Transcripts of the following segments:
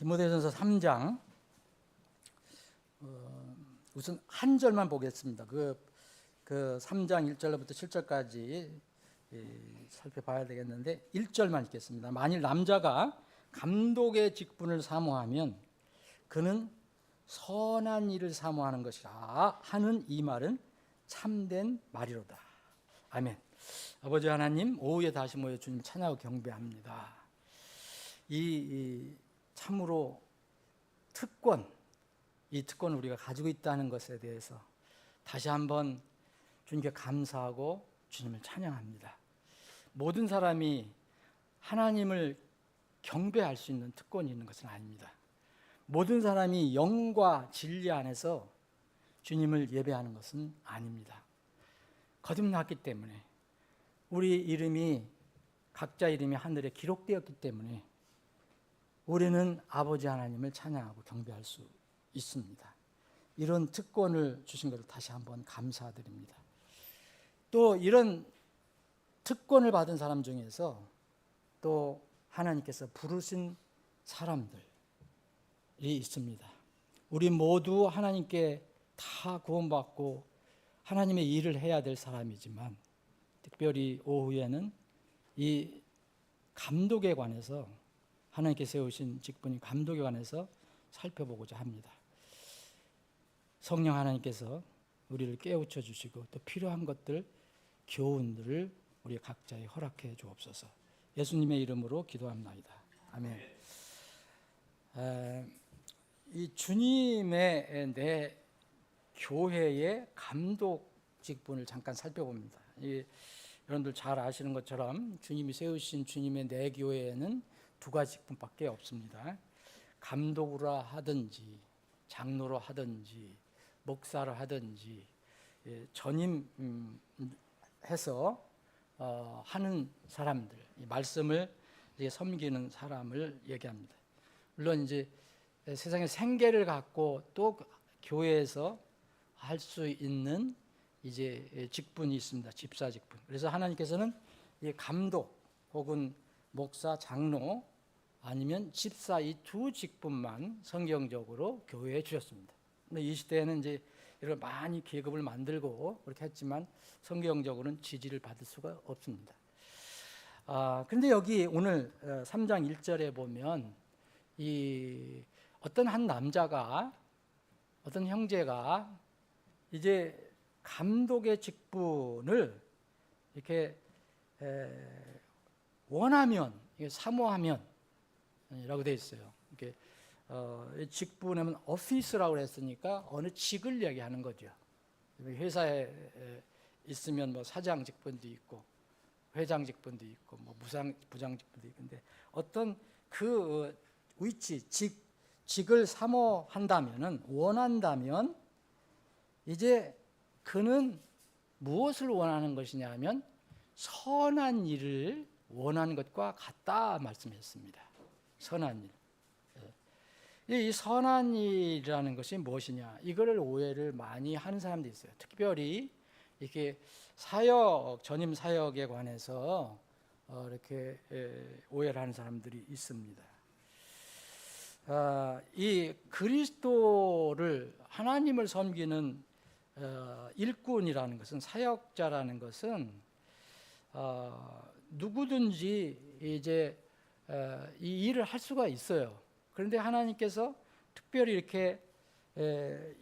디모데전서 3장 우선 한 절만 보겠습니다. 그 3장 1절부터 7절까지 살펴봐야 되겠는데 1절만 읽겠습니다. 만일 남자가 감독의 직분을 사모하면 그는 선한 일을 사모하는 것이라 하는 이 말은 참된 말이로다. 아멘. 아버지 하나님, 오후에 다시 모여 주님 찬양하고 경배합니다. 이 참으로 이 특권을 우리가 가지고 있다는 것에 대해서 다시 한번 주님께 감사하고 주님을 찬양합니다. 모든 사람이 하나님을 경배할 수 있는 특권이 있는 것은 아닙니다. 모든 사람이 영과 진리 안에서 주님을 예배하는 것은 아닙니다. 거듭났기 때문에 우리 이름이 각자 이름이 하늘에 기록되었기 때문에 우리는 아버지 하나님을 찬양하고 경배할 수 있습니다. 이런 특권을 주신 것을 다시 한번 감사드립니다. 또 이런 특권을 받은 사람 중에서 또 하나님께서 부르신 사람들이 있습니다. 우리 모두 하나님께 다 구원받고 하나님의 일을 해야 될 사람이지만 특별히 오후에는 이 감독에 관해서 하나님께 세우신 직분이 감독에 관해서 살펴보고자 합니다. 성령 하나님께서 우리를 깨우쳐 주시고 또 필요한 것들, 교훈들을 우리 각자에 허락해 주옵소서. 예수님의 이름으로 기도합나이다. 아멘. 이 주님의 내 교회의 감독 직분을 잠깐 살펴봅니다. 여러분들 잘 아시는 것처럼 주님이 세우신 주님의 내 교회에는 두 가지 직분밖에 없습니다. 감독으로 하든지 장로로 하든지 목사로 하든지 전임해서 하는 사람들, 이 말씀을 섬기는 사람을 얘기합니다. 물론 이제 세상에 생계를 갖고 또 교회에서 할 수 있는 이제 직분이 있습니다. 집사 직분. 그래서 하나님께서는 이 감독 혹은 목사, 장로 아니면 집사 이 두 직분만 성경적으로 교회에 주셨습니다. 근데 이 시대에는 이제 이런 많이 계급을 만들고 그렇게 했지만 성경적으로는 지지를 받을 수가 없습니다. 그런데 여기 오늘 3장 1절에 보면 이 어떤 한 남자가 어떤 형제가 이제 감독의 직분을 이렇게 원하면 사모하면 이라고 되어 있어요. 이렇게 직분하면 오피스라고 했으니까 어느 직을 얘기하는 거죠. 회사에 있으면 뭐 사장 직분도 있고 회장 직분도 있고 뭐 부장 직분도 있는데 어떤 그 위치 직을 사모한다면은 원한다면 이제 그는 무엇을 원하는 것이냐면 선한 일을 원하는 것과 같다 말씀했습니다. 선한 일. 이 선한 일이라는 것이 무엇이냐? 이거를 오해를 많이 하는 사람도 있어요. 특별히 이렇게 전임 사역에 관해서 이렇게 오해를 하는 사람들이 있습니다. 이 그리스도를 하나님을 섬기는 일꾼이라는 것은 사역자라는 것은 누구든지 이제 이 일을 할 수가 있어요. 그런데 하나님께서 특별히 이렇게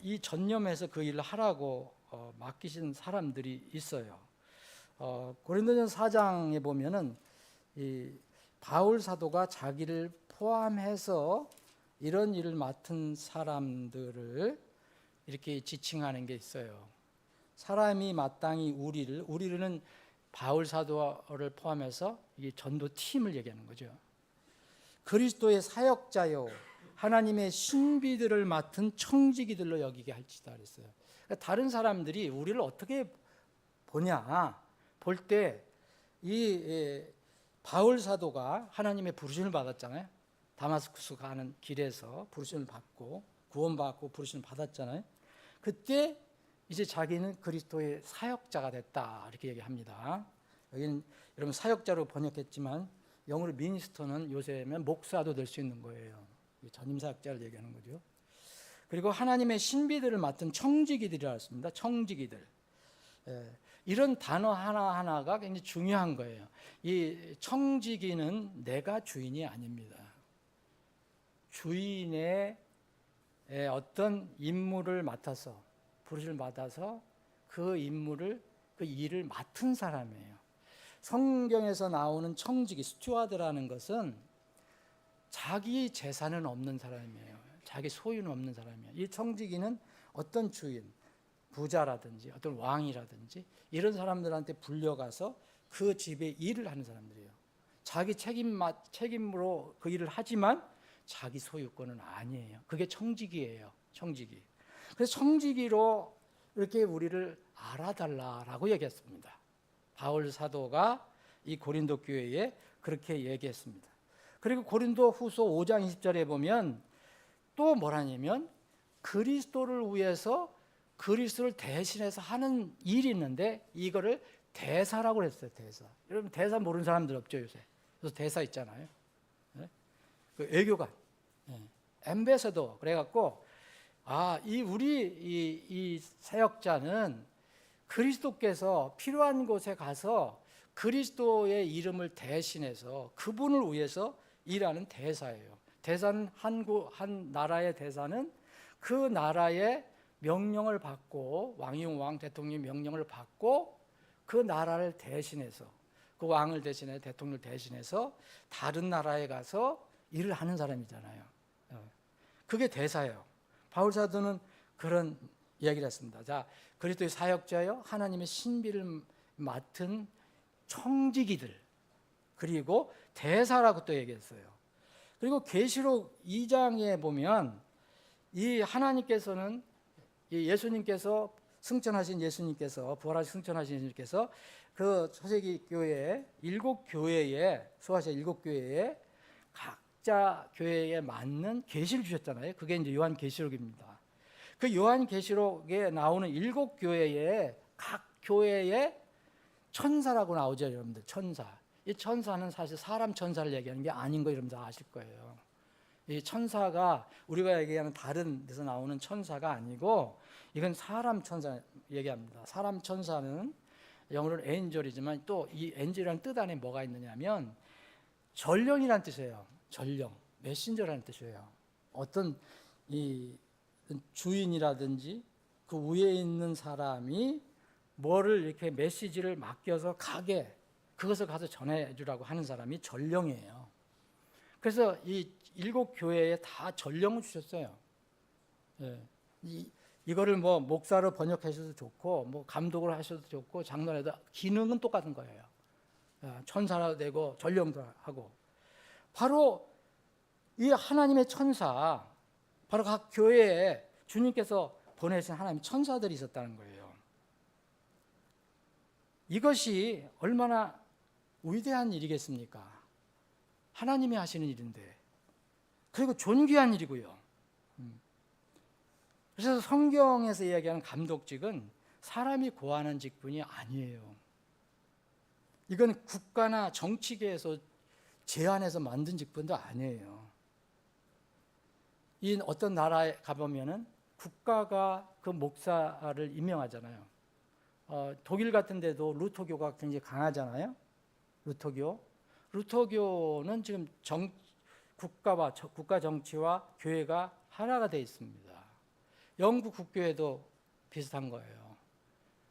이 전념해서 그 일을 하라고 맡기신 사람들이 있어요. 고린도전서 4장에 보면은 이 바울 사도가 자기를 포함해서 이런 일을 맡은 사람들을 이렇게 지칭하는 게 있어요. 사람이 마땅히 우리는 바울 사도를 포함해서 이 전도 팀을 얘기하는 거죠. 그리스도의 사역자요 하나님의 신비들을 맡은 청지기들로 여기게 할지다 그랬어요. 그러니까 다른 사람들이 우리를 어떻게 보냐 볼 때 이 바울 사도가 하나님의 부르심을 받았잖아요. 다마스쿠스 가는 길에서 부르심을 받고 구원받고 부르심을 받았잖아요. 그때 이제 자기는 그리스도의 사역자가 됐다 이렇게 얘기합니다. 여기는 여러분 사역자로 번역했지만 영어로 미니스터는 요새면 목사도 될 수 있는 거예요. 전임사역자를 얘기하는 거죠. 그리고 하나님의 신비들을 맡은 청지기들이라 했습니다. 청지기들. 이런 단어 하나하나가 굉장히 중요한 거예요. 이 청지기는 내가 주인이 아닙니다. 주인의 어떤 임무를 맡아서, 부르심을 받아서 그 임무를, 그 일을 맡은 사람이에요. 성경에서 나오는 청지기, 스튜어드라는 것은 자기 재산은 없는 사람이에요. 자기 소유는 없는 사람이에요. 이 청지기는 어떤 주인, 부자라든지 어떤 왕이라든지 이런 사람들한테 불려가서 그 집에 일을 하는 사람들이에요. 자기 책임으로 그 일을 하지만 자기 소유권은 아니에요. 그게 청지기예요. 청지기. 그래서 청지기로 이렇게 우리를 알아달라라고 얘기했습니다. 바울 사도가 이 고린도 교회에 그렇게 얘기했습니다. 그리고 고린도 후서 5장 20절에 보면 또 뭐라냐면 그리스도를 위해서 그리스도를 대신해서 하는 일이 있는데 이거를 대사라고 했어요. 대사. 여러분 대사 모르는 사람들 없죠 요새. 그래서 대사 있잖아요. 그 외교관, 엠베서더 그래갖고 이 사역자는 그리스도께서 필요한 곳에 가서 그리스도의 이름을 대신해서 그분을 위해서 일하는 대사예요. 대사는 한 나라의 대사는 그 나라의 명령을 받고 왕 대통령의 명령을 받고 그 나라를 대신해서 그 왕을 대신해 대통령을 대신해서 다른 나라에 가서 일을 하는 사람이잖아요. 그게 대사예요. 바울 사도는 그런 이야기를 했습니다. 자, 그리스도의 사역자여 하나님의 신비를 맡은 청지기들 그리고 대사라고 또 얘기했어요. 그리고 계시록 2장에 보면 이 하나님께서는 이 예수님께서 승천하신 예수님께서 부활하신 승천하신 예수님께서 그 초세기 교회에 7교회에 소아시아 7교회에 각자 교회에 맞는 계시를 주셨잖아요. 그게 이제 요한계시록입니다. 그 요한계시록에 나오는 7교회에 각 교회에 천사라고 나오죠, 여러분들. 천사. 이 천사는 사실 사람 천사를 얘기하는 게 아닌 거 여러분들 아실 거예요. 이 천사가 우리가 얘기하는 다른 데서 나오는 천사가 아니고 이건 사람 천사 얘기합니다. 사람 천사는 영어로는 엔젤이지만 또 이 엔젤이라는 뜻 안에 뭐가 있느냐면 전령이라는 뜻이에요. 전령, 메신저라는 뜻이에요. 어떤 이 주인이라든지 그 위에 있는 사람이 뭐를 이렇게 메시지를 맡겨서 가게 그것을 가서 전해주라고 하는 사람이 전령이에요. 그래서 이 7교회에 다 전령을 주셨어요. 이거를 뭐 목사로 번역하셔도 좋고 뭐 감독을 하셔도 좋고 장로라도 기능은 똑같은 거예요. 천사라도 되고 전령도 하고 바로 이 하나님의 천사 바로 각 교회에 주님께서 보내신 하나님의 천사들이 있었다는 거예요. 이것이 얼마나 위대한 일이겠습니까? 하나님이 하시는 일인데 그리고 존귀한 일이고요. 그래서 성경에서 이야기하는 감독직은 사람이 고하는 직분이 아니에요. 이건 국가나 정치계에서 제안해서 만든 직분도 아니에요. 이 어떤 나라에 가보면은 국가가 그 목사를 임명하잖아요. 독일 같은 데도 루터교가 굉장히 강하잖아요. 루터교는 지금 국가 정치와 교회가 하나가 되어 있습니다. 영국 국교회도 비슷한 거예요.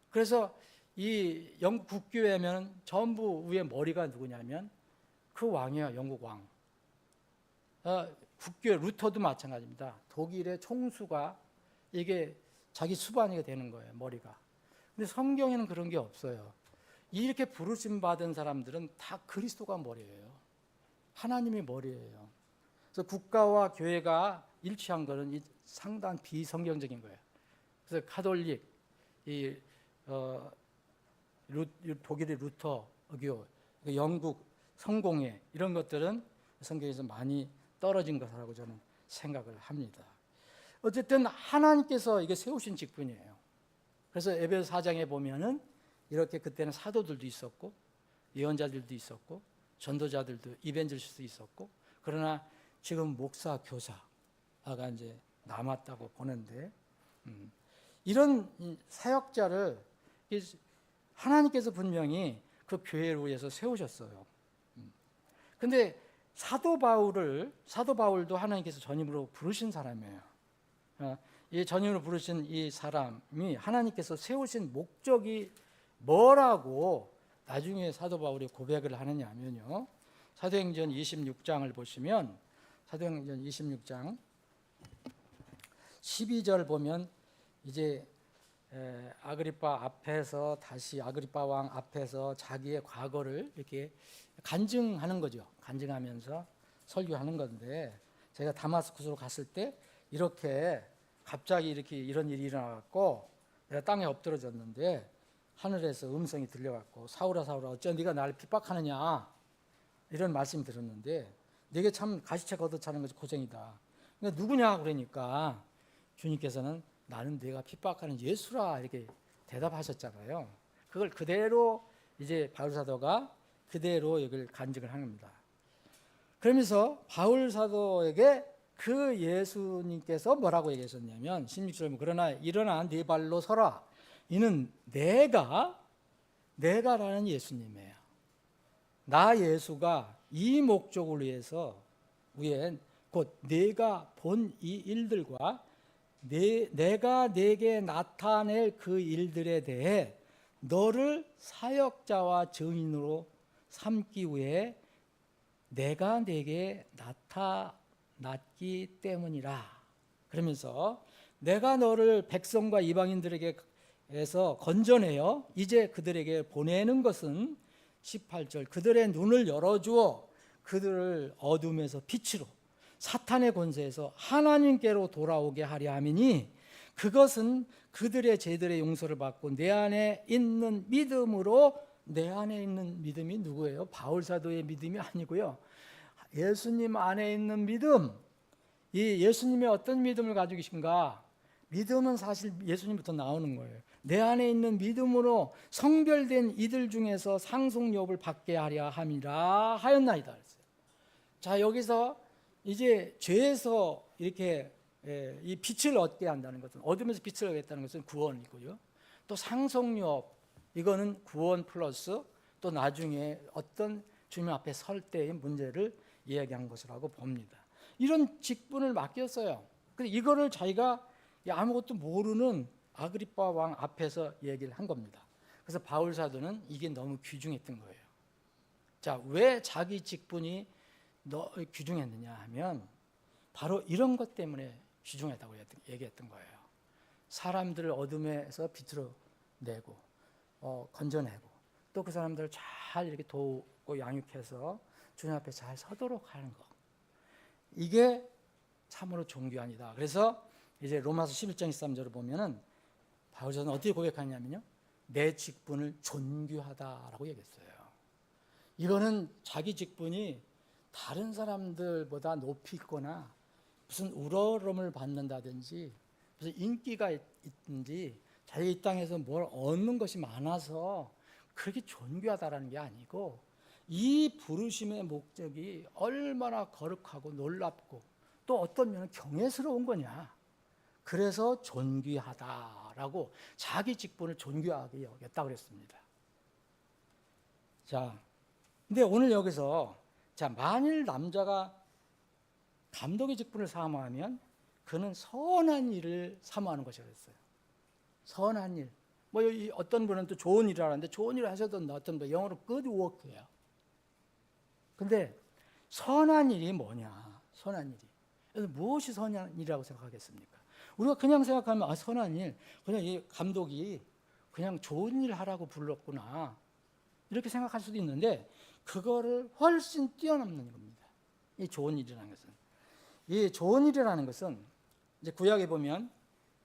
그래서 이 영국 국교회면 전부 위에 머리가 누구냐면 그 왕이에요. 영국 왕. 국교회 루터도 마찬가지입니다. 독일의 총수가 이게 자기 수반이가 되는 거예요. 머리가. 근데 성경에는 그런 게 없어요. 이렇게 부르심 받은 사람들은 다 그리스도가 머리예요. 하나님이 머리예요. 그래서 국가와 교회가 일치한 것은 상당히 비성경적인 거예요. 그래서 가톨릭, 독일의 루터교, 영국 성공회 이런 것들은 성경에서 많이 떨어진 것이라고 저는 생각을 합니다. 어쨌든 하나님께서 이게 세우신 직분이에요. 그래서 에베소 4장에 보면은 이렇게 그때는 사도들도 있었고 예언자들도 있었고 전도자들도 이벤젤리스트도 있었고 그러나 지금 목사, 교사가 이제 남았다고 보는데, 이런 사역자를 하나님께서 분명히 그 교회를 위해서 세우셨어요. 근데 사도 바울도 하나님께서 전임으로 부르신 사람이에요. 이 전임으로 부르신 이 사람이 하나님께서 세우신 목적이 뭐라고 나중에 사도 바울이 고백을 하느냐 하면요. 사도행전 26장을 보시면, 사도행전 26장 12절 보면, 이제 아그리파 앞에서, 다시 아그리파 왕 앞에서 자기의 과거를 이렇게 간증하는 거죠. 간증하면서 설교하는 건데, 제가 다마스쿠스로 갔을 때 이렇게 갑자기 이렇게 이런 일이 일어나갖고 내가 땅에 엎드러졌는데 하늘에서 음성이 들려갖고, 사울아 사울아 어째 네가 나를 핍박하느냐, 이런 말씀이 들었는데, 네게 참 가시채 걷어차는 것이 고생이다. 그러니까 누구냐 그러니까 주님께서는 나는 네가 핍박하는 예수라, 이렇게 대답하셨잖아요. 그걸 그대로 이제 바울 사도가 그대로 여기를 간증을 하는 겁니다. 그러면서 바울 사도에게 그 예수님께서 뭐라고 얘기하셨냐면, 16절, 그러나 일어나 네 발로 서라. 이는 내가라는 예수님이에요. 나 예수가 이 목적을 위해서 곧 내가 본 이 일들과 내가 내게 나타낼 그 일들에 대해 너를 사역자와 증인으로 삼기 위해 내가 내게 나타났기 때문이라. 그러면서 내가 너를 백성과 이방인들에게서 건져내어 이제 그들에게 보내는 것은 18절, 그들의 눈을 열어주어 그들을 어둠에서 빛으로 사탄의 권세에서 하나님께로 돌아오게 하려 함이니, 그것은 그들의 죄들의 용서를 받고 내 안에 있는 믿음으로. 내 안에 있는 믿음이 누구예요? 바울 사도의 믿음이 아니고요, 예수님 안에 있는 믿음. 이 예수님이 어떤 믿음을 가지고 계신가? 믿음은 사실 예수님부터 나오는 거예요. 내 안에 있는 믿음으로 성별된 이들 중에서 상속욕을 받게 하려 함이라 하였나이다. 자, 여기서 이제 죄에서 이렇게 이 빛을 얻게 한다는 것은, 어둠에서 빛을 얻겠다는 것은 구원이고요. 또 상속욕, 이거는 구원 플러스 또 나중에 어떤 주님 앞에 설 때의 문제를 이야기한 것이라고 봅니다. 이런 직분을 맡겼어요. 근데 이거를 자기가 아무것도 모르는 아그리파 왕 앞에서 얘기를 한 겁니다. 그래서 바울 사도는 이게 너무 귀중했던 거예요. 자, 왜 자기 직분이 귀중했느냐 하면 바로 이런 것 때문에 귀중하다고 얘기했던 거예요. 사람들을 어둠에서 빛으로 내고 건져내고, 또 그 사람들을 잘 이렇게 돕고 양육해서 주님 앞에 잘 서도록 하는 것, 이게 참으로 존귀하니다. 그래서 이제 로마서 11장 23절을 보면은 바울 사도는 어떻게 고백하냐면요, 내 직분을 존귀하다라고 얘기했어요. 이거는 자기 직분이 다른 사람들보다 높이 있거나 무슨 우러럼을 받는다든지 무슨 인기가 있든지 자기 이 땅에서 뭘 얻는 것이 많아서 그렇게 존귀하다라는 게 아니고, 이 부르심의 목적이 얼마나 거룩하고 놀랍고 또 어떤 면은 경외스러운 거냐, 그래서 존귀하다라고 자기 직분을 존귀하게 여겼다 그랬습니다. 자, 근데 오늘 여기서, 자, 만일 남자가 감독의 직분을 사모하면 그는 선한 일을 사모하는 것이라고 했어요. 선한 일. 뭐 어떤 분은 또 좋은 일을 하는데 좋은 일을 하셔도 어떤 분 영어로 good work예요. 근데 선한 일이 뭐냐? 선한 일이. 그래서 무엇이 선한 일이라고 생각하겠습니까? 우리가 그냥 생각하면 선한 일, 그냥 이 감독이 그냥 좋은 일 하라고 불렀구나, 이렇게 생각할 수도 있는데, 그거를 훨씬 뛰어넘는 겁니다. 이 좋은 일이라는 것은. 이 좋은 일이라는 것은 이제 구약에 보면,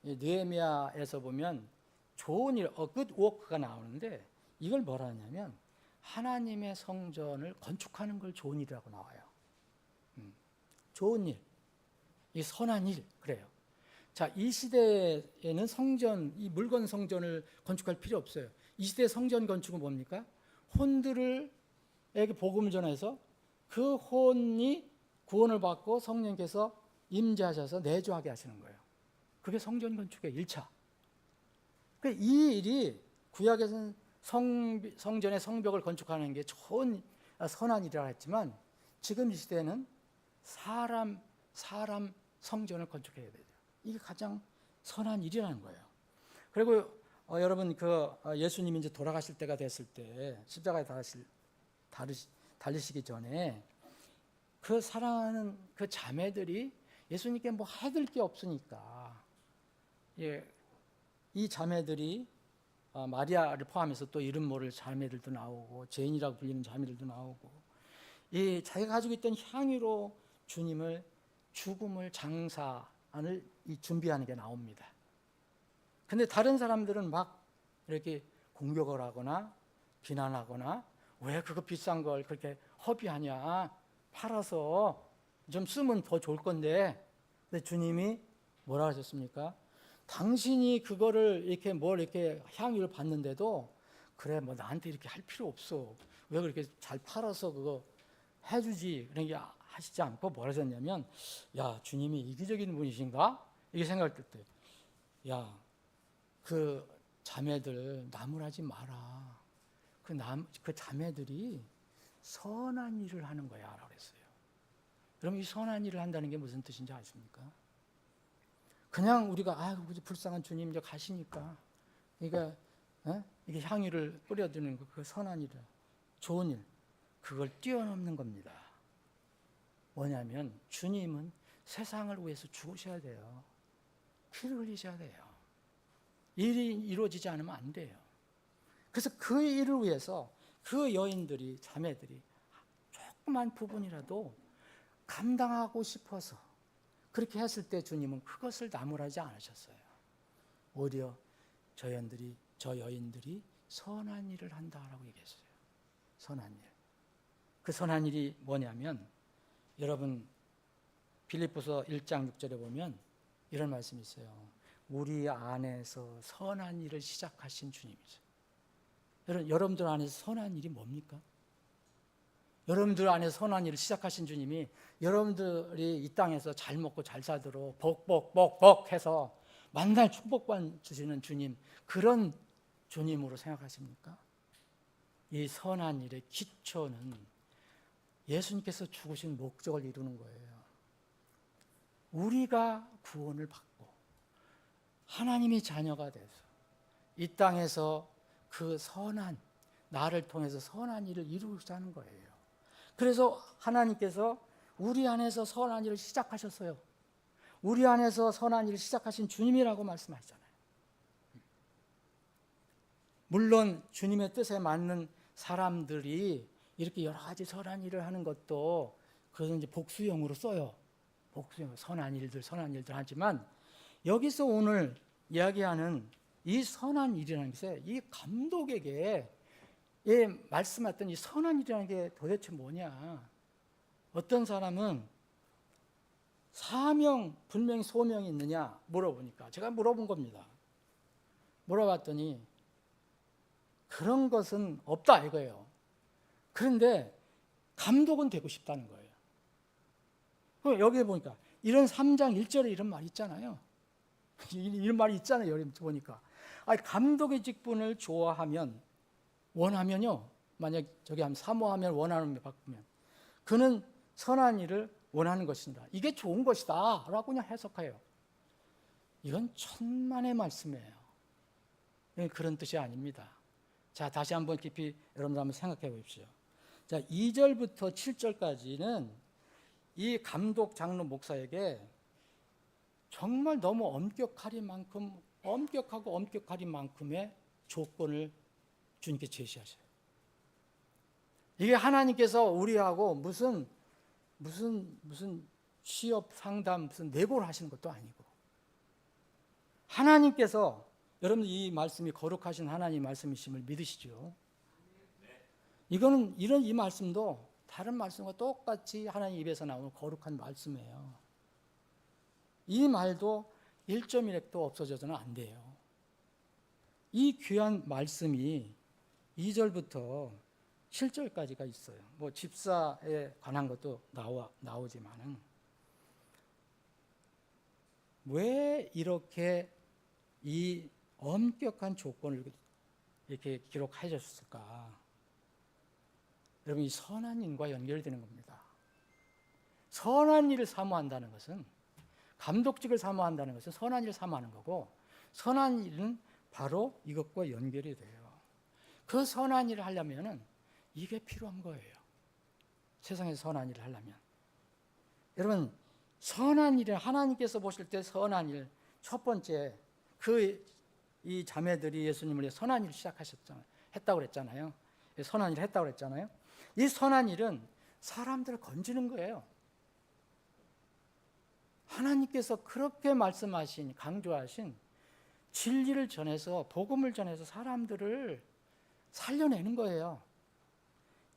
느헤미야에서 보면 좋은 일, good work가 나오는데, 이걸 뭐라 하냐면 하나님의 성전을 건축하는 걸 좋은 일이라고 나와요. 좋은 일, 이 선한 일, 그래요. 자, 이 시대에는 이 물건 성전을 건축할 필요 없어요. 이 시대 성전 건축은 뭡니까? 혼들에게 복음을 전해서 그 혼이 구원을 받고 성령께서 임재하셔서 내주하게 하시는 거예요. 그게 성전 건축의 1차. 이 일이 구약에서는 성전의 성벽을 건축하는 게 좋은 선한 일이라 했지만 지금 이 시대에는 사람 성전을 건축해야 돼요. 이게 가장 선한 일이라는 거예요. 그리고 여러분 예수님이 이제 돌아가실 때가 됐을 때 십자가에 달리시기 전에 그 사랑하는 그 자매들이 예수님께 뭐 해드릴 게 없으니까 이 자매들이 마리아를 포함해서 또 이름 모를 자매들도 나오고 죄인이라고 불리는 자매들도 나오고 이 자기가 가지고 있던 향유로 주님을 죽음을 장사를 준비하는 게 나옵니다. 근데 다른 사람들은 막 이렇게 공격을 하거나 비난하거나 왜 그거 비싼 걸 그렇게 허비하냐, 팔아서 좀 쓰면 더 좋을 건데. 근데 주님이 뭐라 하셨습니까? 당신이 그거를 이렇게 향유를 받는데도 그래 뭐 나한테 이렇게 할 필요 없어. 왜 그렇게 잘 팔아서 그거 해주지? 그런 게 하시지 않고 뭐라 하셨냐면, 야, 주님이 이기적인 분이신가? 이렇게 생각할 때, 야, 그 자매들 나무라지 마라. 그 자매들이 선한 일을 하는 거야 라고 그랬어요. 그럼 이 선한 일을 한다는 게 무슨 뜻인지 아십니까? 그냥 우리가 불쌍한 주님 이제 가시니까 이게 향유를 뿌려드리는 거, 그 선한 일, 좋은 일, 그걸 뛰어넘는 겁니다. 뭐냐면 주님은 세상을 위해서 죽으셔야 돼요. 피를 흘리셔야 돼요. 일이 이루어지지 않으면 안 돼요. 그래서 그 일을 위해서 그 여인들이, 자매들이 조그만 부분이라도 감당하고 싶어서 그렇게 했을 때 주님은 그것을 나무라지 않으셨어요. 오히려 저 여인들이 선한 일을 한다라고 얘기했어요. 선한 일. 그 선한 일이 뭐냐면 여러분 빌립보서 1장 6절에 보면 이런 말씀이 있어요. 우리 안에서 선한 일을 시작하신 주님이죠. 여러분들 안에서 선한 일이 뭡니까? 여러분들 안에서 선한 일을 시작하신 주님이 여러분들이 이 땅에서 잘 먹고 잘 살도록 복 해서 만날 축복만 주시는 주님, 그런 주님으로 생각하십니까? 이 선한 일의 기초는 예수님께서 죽으신 목적을 이루는 거예요. 우리가 구원을 받고 하나님의 자녀가 돼서 이 땅에서 그 나를 통해서 선한 일을 이루자는 거예요. 그래서 하나님께서 우리 안에서 선한 일을 시작하셨어요. 우리 안에서 선한 일을 시작하신 주님이라고 말씀하시잖아요. 물론 주님의 뜻에 맞는 사람들이 이렇게 여러 가지 선한 일을 하는 것도 그것은 이제 복수형으로 써요. 복수형, 선한 일들 하지만 여기서 오늘 이야기하는 이 선한 일이라는 것에 이 감독에게 말씀했던 이 선한 일이라는 게 도대체 뭐냐? 어떤 사람은 사명, 분명히 소명이 있느냐 물어보니까 제가 물어본 겁니다. 물어봤더니 그런 것은 없다 이거예요. 그런데 감독은 되고 싶다는 거예요. 여기에 보니까 이런 3장 1절에 이런 말이 있잖아요. 이런 말이 있잖아요. 여기 보니까 감독의 직분을 원하면요. 만약 저기 하면 사모하면 원하는 바꾸면 그는 선한 일을 원하는 것이다. 이게 좋은 것이다 라고 그냥 해석해요. 이건 천만의 말씀이에요. 그런 뜻이 아닙니다. 자, 다시 한번 깊이 여러분들 한번 생각해 보십시오. 자, 2절부터 7절까지는 이 감독 장로 목사에게 정말 너무 엄격하린 만큼의 조건을 주님께 제시하셔요. 이게 하나님께서 우리하고 무슨 취업 상담, 무슨 내고를 하시는 것도 아니고 하나님께서 여러분 이 말씀이 거룩하신 하나님 말씀이심을 믿으시죠? 이 말씀도 다른 말씀과 똑같이 하나님 입에서 나오는 거룩한 말씀이에요. 이 말도 1.1핵도 없어져서는 안 돼요. 이 귀한 말씀이 2절부터 7절까지가 있어요. 뭐 집사에 관한 것도 나오지만은 왜 이렇게 이 엄격한 조건을 이렇게 기록하셨을까? 여러분, 이 선한 일과 연결되는 겁니다. 선한 일을 사모한다는 것은, 감독직을 사모한다는 것은 선한 일을 사모하는 거고, 선한 일은 바로 이것과 연결이 돼요. 그 선한 일을 하려면은 이게 필요한 거예요. 세상에서 선한 일을 하려면. 여러분, 선한 일은 하나님께서 보실 때 선한 일, 첫 번째, 이 자매들이 예수님을 위해 선한 일을 했다고 그랬잖아요. 선한 일을 했다고 그랬잖아요. 이 선한 일은 사람들을 건지는 거예요. 하나님께서 그렇게 말씀하신, 강조하신 진리를 전해서, 복음을 전해서 사람들을 살려내는 거예요.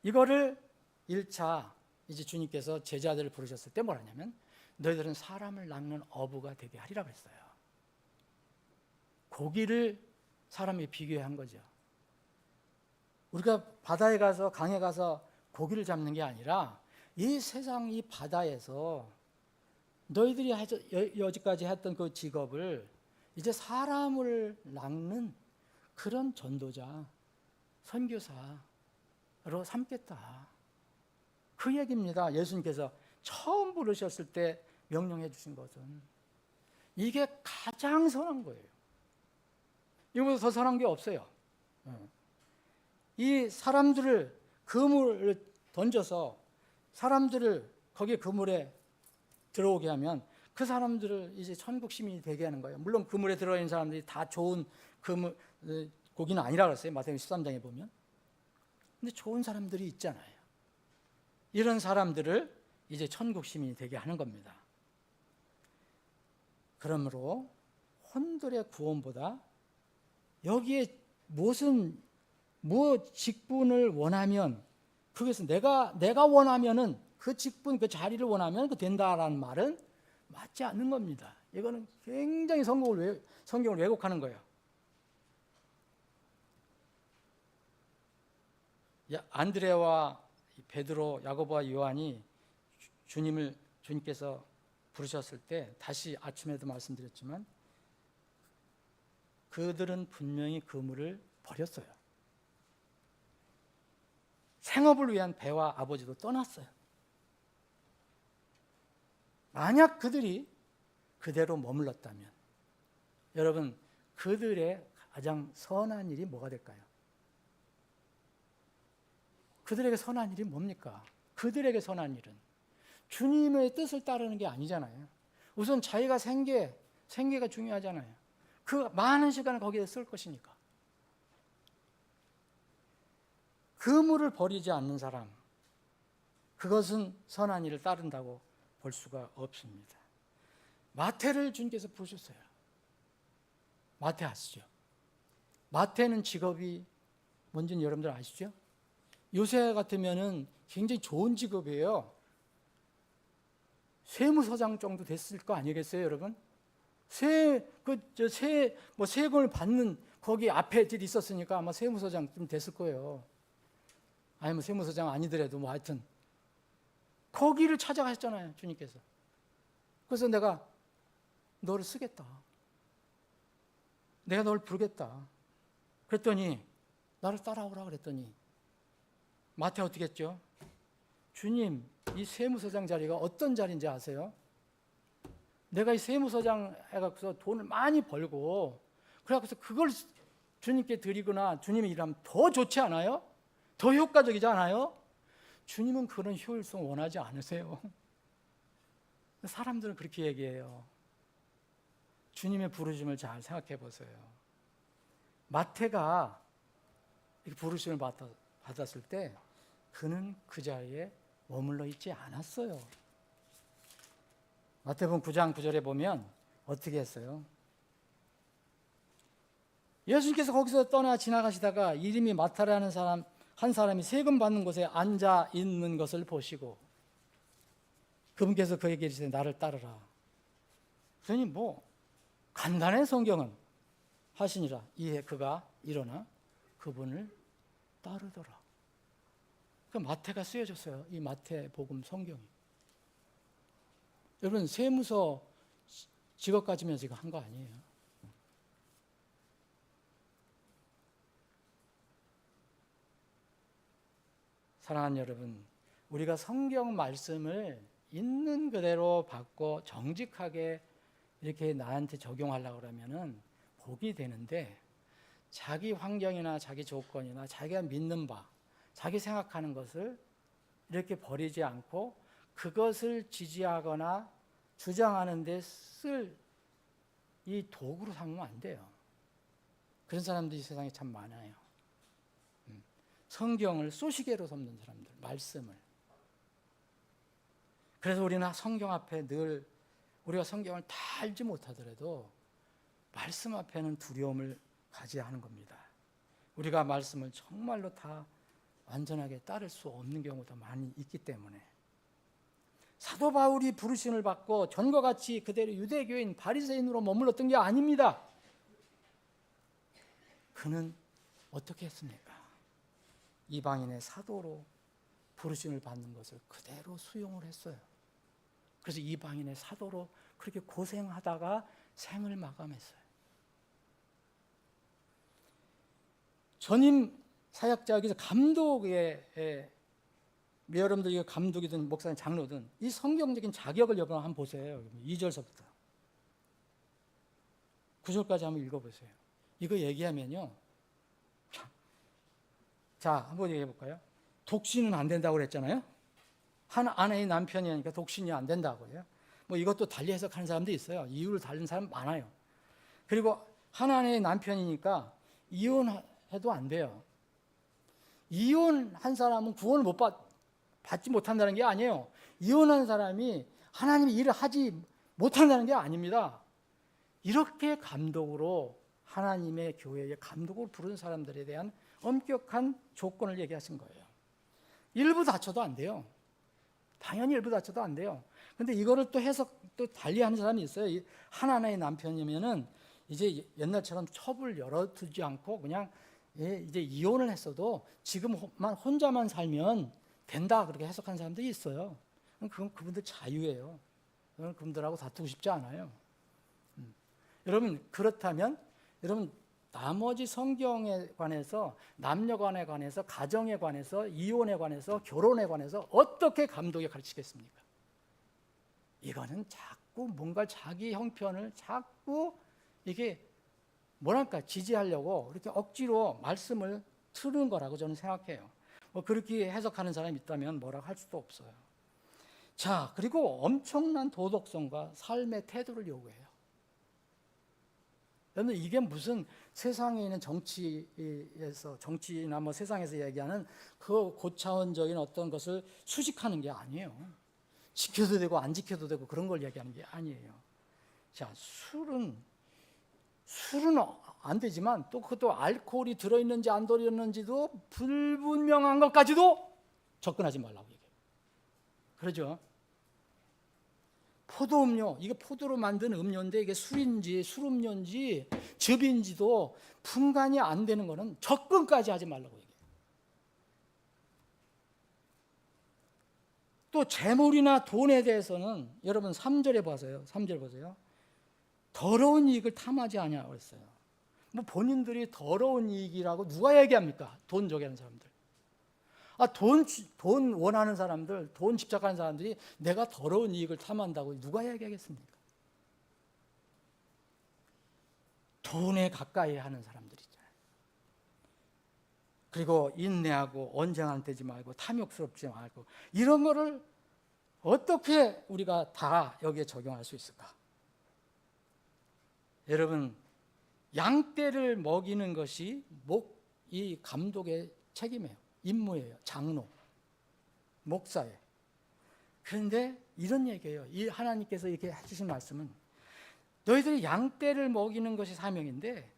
이거를 1차 이제 주님께서 제자들을 부르셨을 때 뭐라냐면, 너희들은 사람을 낚는 어부가 되게 하리라고 했어요. 고기를 사람이 비교한 거죠. 우리가 바다에 가서, 강에 가서 고기를 잡는 게 아니라 이 세상 이 바다에서 너희들이 여지까지 했던 그 직업을 이제 사람을 낚는 그런 전도자, 선교사로 삼겠다. 그 얘기입니다. 예수님께서 처음 부르셨을 때 명령해 주신 것은 이게 가장 선한 거예요. 이거보다 더 선한 게 없어요. 이 사람들을 그물을 던져서 사람들을 거기에 그물에 들어오게 하면 그 사람들을 이제 천국 시민이 되게 하는 거예요. 물론 그물에 들어가 있는 사람들이 다 좋은 고기는 아니라 그랬어요. 마태복음 13장에 보면. 근데 좋은 사람들이 있잖아요. 이런 사람들을 이제 천국 시민이 되게 하는 겁니다. 그러므로 혼들의 구원보다 여기에 직분을 원하면, 그것은 내가 원하면은 그 직분, 그 자리를 원하면 그 된다라는 말은 맞지 않는 겁니다. 이거는 굉장히 성경을 왜곡하는 거예요. 안드레와 베드로, 야고보와 요한이 주님께서 부르셨을 때, 다시 아침에도 말씀드렸지만 그들은 분명히 그물을 버렸어요. 생업을 위한 배와 아버지도 떠났어요. 만약 그들이 그대로 머물렀다면, 여러분, 그들의 가장 선한 일이 뭐가 될까요? 그들에게 선한 일이 뭡니까? 그들에게 선한 일은 주님의 뜻을 따르는 게 아니잖아요. 우선 자기가 생계가 중요하잖아요. 그 많은 시간을 거기에 쓸 것이니까. 그물을 버리지 않는 사람, 그것은 선한 일을 따른다고 볼 수가 없습니다. 마태를 주님께서 부르셨어요. 마태 아시죠? 마태는 직업이 뭔지는 여러분들 아시죠? 요새 같으면은 굉장히 좋은 직업이에요. 세무서장 정도 됐을 거 아니겠어요, 여러분? 세금을 받는 거기 앞에 있었으니까 아마 세무서장 좀 됐을 거예요. 아니면 세무서장 아니더라도 뭐 하여튼 거기를 찾아가셨잖아요, 주님께서. 그래서 내가 너를 쓰겠다. 내가 너를 부르겠다. 그랬더니 나를 따라오라 그랬더니 마태 어떻게 했죠? 주님, 이 세무서장 자리가 어떤 자리인지 아세요? 내가 이 세무서장 해갖고서 돈을 많이 벌고 그래갖고서 그걸 주님께 드리거나 주님의 일하면 더 좋지 않아요? 더 효과적이지 않아요? 주님은 그런 효율성 원하지 않으세요. 사람들은 그렇게 얘기해요. 주님의 부르심을 잘 생각해 보세요. 마태가 부르심을 받았을 때 그는 그 자리에 머물러 있지 않았어요. 마태복음 9장 9절에 보면 어떻게 했어요? 예수님께서 거기서 떠나 지나가시다가 이름이 마타라는 한 사람이 세금 받는 곳에 앉아 있는 것을 보시고 그분께서 그에게 이르시되 나를 따르라. 그러니 뭐 간단해 성경은 하시니라. 이에 그가 일어나 그분을 따르더라. 그 마태가 쓰여졌어요. 이 마태복음 성경이. 여러분 세무서 직업 가지면 지금 한 거 아니에요. 사랑하는 여러분, 우리가 성경 말씀을 있는 그대로 받고 정직하게 이렇게 나한테 적용하려고 그러면은 복이 되는데, 자기 환경이나 자기 조건이나 자기가 믿는 바, 자기 생각하는 것을 이렇게 버리지 않고 그것을 지지하거나 주장하는 데 쓸 이 도구로 삼으면 안 돼요. 그런 사람들이 세상에 참 많아요. 성경을 쏘시개로 삼는 사람들, 말씀을. 그래서 우리는 성경 앞에 늘, 우리가 성경을 다 알지 못하더라도 말씀 앞에는 두려움을 가져야 하는 겁니다. 우리가 말씀을 정말로 다 완전하게 따를 수 없는 경우도 많이 있기 때문에. 사도 바울이 부르심을 받고 전과 같이 그대로 유대교인 바리새인으로 머물렀던 게 아닙니다. 그는 어떻게 했습니까? 이방인의 사도로 부르심을 받는 것을 그대로 수용을 했어요. 그래서 이방인의 사도로 그렇게 고생하다가 생을 마감했어요. 전임 사역자에게서 감독의, 여러분들 이거 감독이든 목사님 장로든 이 성경적인 자격을 여러분 한번 보세요. 2절서부터 9절까지 한번 읽어보세요. 이거 얘기하면요, 자 한번 얘기해 볼까요? 독신은 안 된다고 그랬잖아요. 한 아내의 남편이니까 독신이 안 된다고요. 뭐 이것도 달리 해석하는 사람도 있어요. 이유를 다른 사람 많아요. 그리고 한 아내의 남편이니까 이혼해도 안 돼요. 이혼한 사람은 구원을 받지 못한다는 게 아니에요. 이혼한 사람이 하나님의 일을 하지 못한다는 게 아닙니다. 이렇게 감독으로, 하나님의 교회에 감독으로 부른 사람들에 대한 엄격한 조건을 얘기하신 거예요. 일부 다쳐도 안 돼요. 당연히 일부 다쳐도 안 돼요. 근데 이거를 또 해석 또 달리하는 사람이 있어요. 하나의 남편이면은 이제 옛날처럼 첩을 열어두지 않고 그냥 이제 이혼을 했어도 지금만 혼자만 살면 된다, 그렇게 해석하는 사람들이 있어요. 그건 그분들 자유예요. 그건 그분들하고 다투고 싶지 않아요. 여러분 그렇다면 여러분 나머지 성경에 관해서, 남녀간에 관해서, 가정에 관해서, 이혼에 관해서, 결혼에 관해서 어떻게 감독이 가르치겠습니까? 이거는 자꾸 뭔가 자기 형편을 자꾸 이게 뭐랄까 지지하려고 이렇게 억지로 말씀을 틀는 거라고 저는 생각해요. 뭐 그렇게 해석하는 사람이 있다면 뭐라고 할 수도 없어요. 자, 그리고 엄청난 도덕성과 삶의 태도를 요구해요. 여러분 이게 무슨 세상에 있는 정치나 뭐 세상에서 얘기하는 그 고차원적인 어떤 것을 수식하는 게 아니에요. 지켜도 되고 안 지켜도 되고 그런 걸 얘기하는 게 아니에요. 자, 술은 안 되지만 또 그것도 알코올이 들어있는지 안 들어있는지도 불분명한 것까지도 접근하지 말라고 얘기해요. 그러죠? 포도음료, 이게 포도로 만든 음료인데 이게 술인지 술음료인지 즙인지도 분간이 안 되는 거는 접근까지 하지 말라고 얘기해요. 또 재물이나 돈에 대해서는 여러분 3절에 보세요. 3절 보세요. 더러운 이익을 탐하지 아니하고 했어요. 뭐 본인들이 더러운 이익이라고 누가 얘기합니까? 돈 저기 하는 사람들. 돈 원하는 사람들, 돈 집착하는 사람들이 내가 더러운 이익을 탐한다고 누가 얘기하겠습니까? 돈에 가까이 하는 사람들 있잖아요. 그리고 인내하고 언쟁한 되지 말고 탐욕스럽지 말고, 이런 거를 어떻게 우리가 다 여기에 적용할 수 있을까? 여러분, 양떼를 먹이는 것이 이 감독의 책임이에요. 임무예요. 장로, 목사예요. 그런데 이런 얘기예요. 이 하나님께서 이렇게 해주신 말씀은 너희들이 양떼를 먹이는 것이 사명인데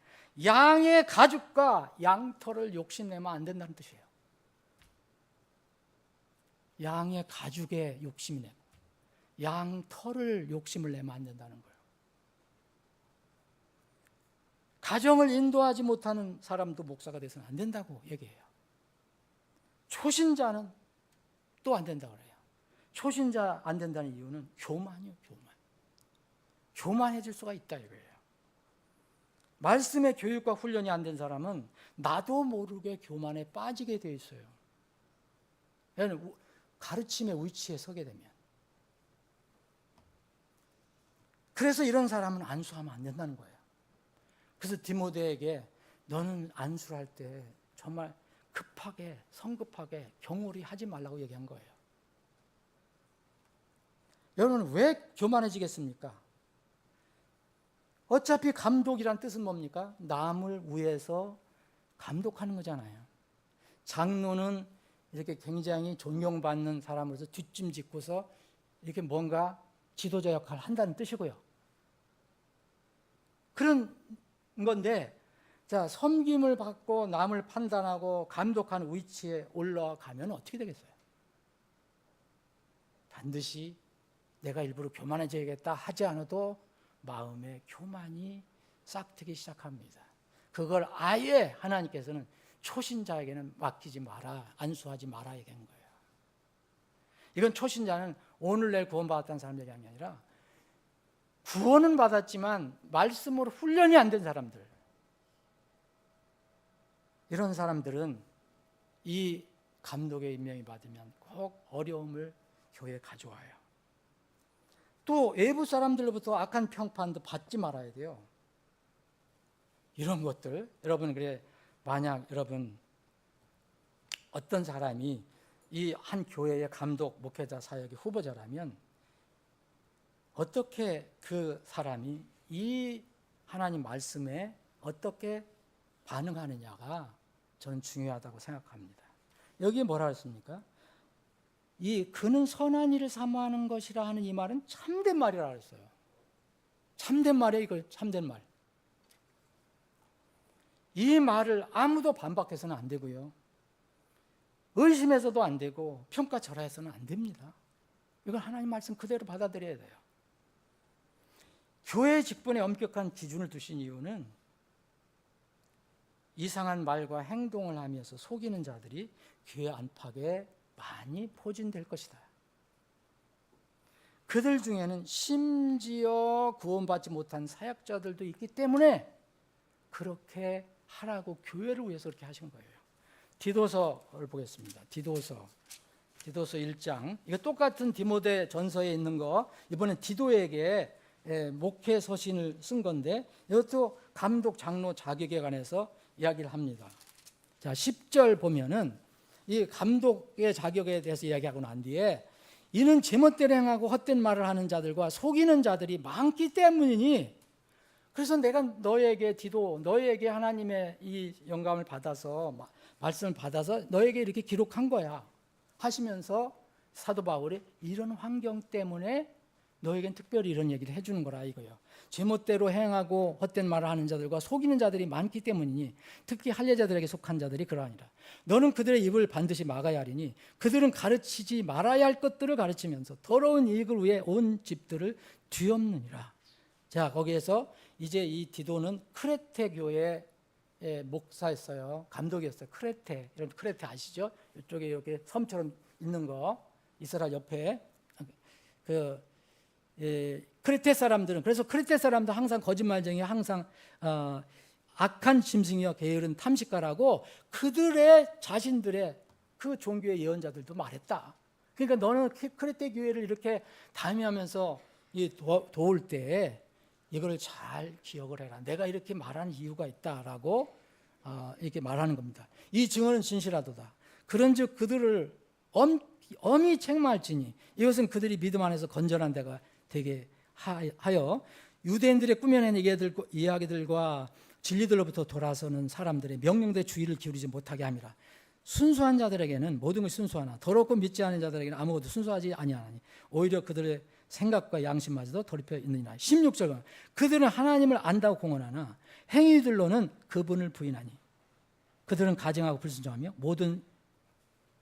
양의 가죽과 양털을 욕심내면 안 된다는 뜻이에요. 양의 가죽에 욕심이 내고 양털을 욕심을 내면 안 된다는 거예요. 가정을 인도하지 못하는 사람도 목사가 돼서는 안 된다고 얘기해요. 초신자는 또 안 된다 그래요. 초신자 안 된다는 이유는 교만이요, 교만. 교만해질 수가 있다 이거예요. 말씀의 교육과 훈련이 안 된 사람은 나도 모르게 교만에 빠지게 돼 있어요. 가르침의 위치에 서게 되면. 그래서 이런 사람은 안수하면 안 된다는 거예요. 그래서 디모데에게 너는 안수를 할 때 정말 급하게, 성급하게, 경홀히 하지 말라고 얘기한 거예요. 여러분, 왜 교만해지겠습니까? 어차피 감독이란 뜻은 뭡니까? 남을 위해서 감독하는 거잖아요. 장로는 이렇게 굉장히 존경받는 사람으로서 뒷짐 짓고서 이렇게 뭔가 지도자 역할을 한다는 뜻이고요. 그런 건데, 자, 섬김을 받고 남을 판단하고 감독하는 위치에 올라가면 어떻게 되겠어요? 반드시 내가 일부러 교만해져야겠다 하지 않아도 마음의 교만이 싹트기 시작합니다. 그걸 아예 하나님께서는 초신자에게는 맡기지 마라, 안수하지 마라 얘기한 거예요. 이건 초신자는 오늘날 구원받았다는 사람 얘기하는 게 아니라 구원은 받았지만 말씀으로 훈련이 안 된 사람들, 이런 사람들은 이 감독의 임명이 받으면 꼭 어려움을 교회에 가져와요. 또 외부 사람들로부터 악한 평판도 받지 말아야 돼요. 이런 것들, 여러분, 그래, 만약 여러분 어떤 사람이 이 한 교회의 감독, 목회자 사역의 후보자라면 어떻게 그 사람이 이 하나님 말씀에 어떻게 반응하느냐가 저는 중요하다고 생각합니다. 여기에 뭐라 했습니까? 그는 선한 일을 사모하는 것이라 하는 이 말은 참된 말이라 그랬어요. 참된 말이에요, 이거 참된 말. 이 말을 아무도 반박해서는 안 되고요. 의심해서도 안 되고 평가절하해서는 안 됩니다. 이건 하나님 말씀 그대로 받아들여야 돼요. 교회 직분에 엄격한 기준을 두신 이유는 이상한 말과 행동을 하면서 속이는 자들이 교회 안팎에 많이 포진될 것이다. 그들 중에는 심지어 구원받지 못한 사역자들도 있기 때문에 그렇게 하라고 교회를 위해서 그렇게 하신 거예요. 디도서를 보겠습니다. 디도서 1장. 이거 똑같은 디모데 전서에 있는 거, 이번엔 디도에게 목회 서신을 쓴 건데 이것도 감독 장로 자격에 관해서 이야기를 합니다. 자, 10절 보면은 이 감독의 자격에 대해서 이야기하고 난 뒤에 이는 제멋대로 행하고 헛된 말을 하는 자들과 속이는 자들이 많기 때문이니, 그래서 내가 너에게 디도, 너에게 하나님의 이 영감을 받아서, 말씀을 받아서 너에게 이렇게 기록한 거야 하시면서 사도 바울이 이런 환경 때문에 너에겐 특별히 이런 얘기를 해주는 거라 이거예요. 제멋대로 행하고 헛된 말을 하는 자들과 속이는 자들이 많기 때문이니, 특히 할례자들에게 속한 자들이 그러하니라. 너는 그들의 입을 반드시 막아야 하리니 그들은 가르치지 말아야 할 것들을 가르치면서 더러운 이익을 위해 온 집들을 뒤엎느니라. 자, 거기에서 이제 이 디도는 크레테 교회 목사였어요. 감독이었어요. 크레테, 이런 크레테 아시죠? 이쪽에 이렇게 섬처럼 있는 거, 이스라엘 옆에 크레테 사람들은, 그래서 크레테 사람도 항상 거짓말쟁이, 항상 악한 짐승이여 게으른 탐식가라고 그들의 자신들의 그 종교의 예언자들도 말했다. 그러니까 너는 크레테 교회를 이렇게 다니면서 도울 때 이걸 잘 기억을 해라. 내가 이렇게 말하는 이유가 있다라고 이렇게 말하는 겁니다. 이 증언은 진실하도다. 그런즉 그들을 엄히 책망할지니 이것은 그들이 믿음 안에서 건전한 데가 되게 하여 유대인들의 꾸며낸 이야기들과 진리들로부터 돌아서는 사람들의 명령대로 주의를 기울이지 못하게 함이라. 순수한 자들에게는 모든 것이 순수하나 더럽고 믿지 않은 자들에게는 아무것도 순수하지 아니하나니 오히려 그들의 생각과 양심마저도 돌이켜 있느니라. 16절 그들은 하나님을 안다고 공언하나 행위들로는 그분을 부인하니 그들은 가증하고 불순종하며 모든,